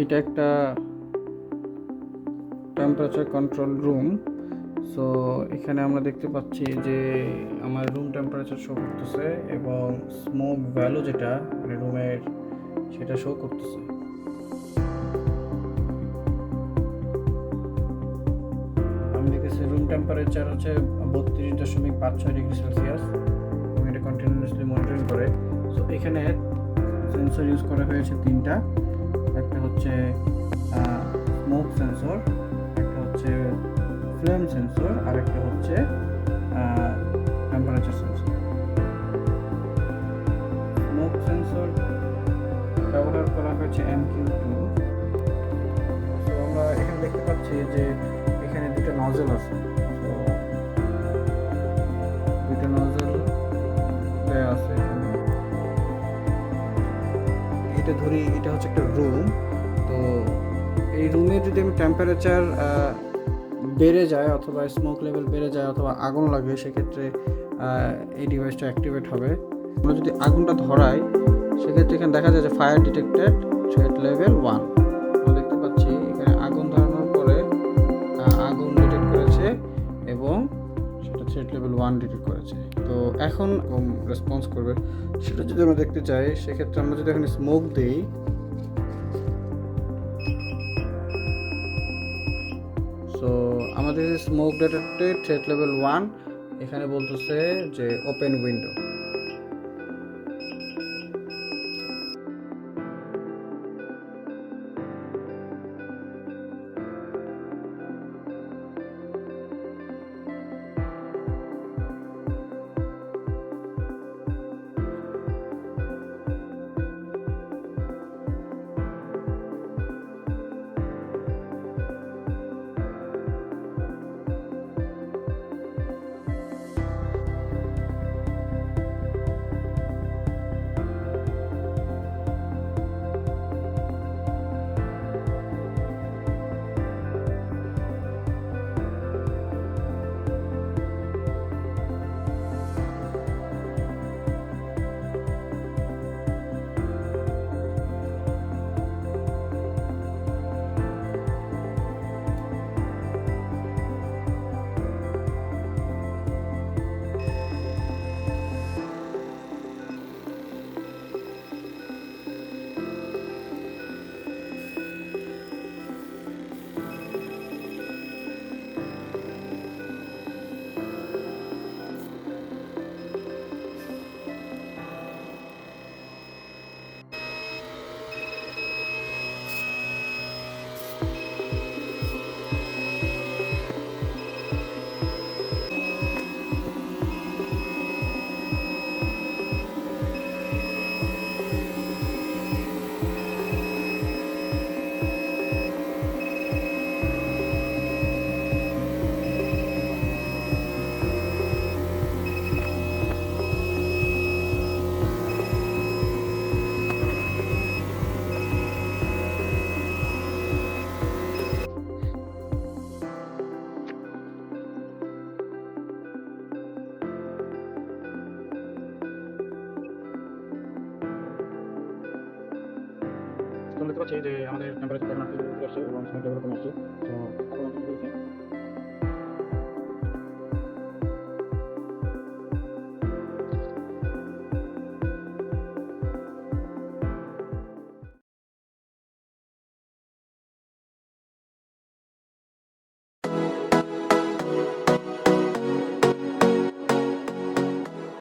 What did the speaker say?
এটা একটা temperature control room. So এখানে আমরা দেখতে পাচ্ছি যে আমার রুম টেম্পারেচার শো করতেছে এবং স্মোক ভ্যালু যেটা মানে রুমের সেটা শো করতেছে। আমি দেখতেছি রুম টেম্পারেচার হচ্ছে 32.56 ডিগ্রি সেলসিয়াস এবং এটা কন্টিনিউয়াসলি মনিটরিং করে। সো এখানে সেন্সর ইউজ করা হয়েছে তিনটা। একটা হচ্ছে স্মোক সেন্সর, একটা হচ্ছে ফ্লেম সেন্সর, আর একটা হচ্ছে টেম্পারেচার সেন্সর। স্মোক সেন্সর ব্যবহার করা হয়েছে MQ2। তো আমরা এখানে দেখতে পাচ্ছি যে এখানে দুটো নজল আছে। তো দুটো নজল দেওয়া আছে এখানে। এটা ধরি এটা হচ্ছে একটা রুম। তো এই রুমে যদি আমি টেম্পারেচার বেড়ে যায় অথবা স্মোক লেভেল বেড়ে যায় অথবা আগুন লাগে, সেক্ষেত্রে এই ডিভাইসটা অ্যাক্টিভেট হবে। আমরা যদি আগুনটা ধরাই সেক্ষেত্রে এখানে দেখা যায় যে ফায়ার ডিটেক্টেড থ্রেট লেভেল 1। আমরা দেখতে পাচ্ছি এখানে আগুন ধরানোর পরে আগুন ডিটেক্ট করেছে এবং সেটা থ্রেট লেভেল 1 ডিটেক্ট করেছে। তো এখন রেসপন্স করবে সেটা যদি আমরা দেখতে চাই, সেক্ষেত্রে আমরা যদি এখানে স্মোক দিই, সো আমাদের স্মোক ডিটেক্টেড থ্রেট লেভেল 1 এখানে বলতেছে যে ওপেন উইন্ডো। দেখতে পাচ্ছি যে আমাদের টেম্পারেচার কমে আসছে এবং স্মোক লেভেল কমে আসছে। তো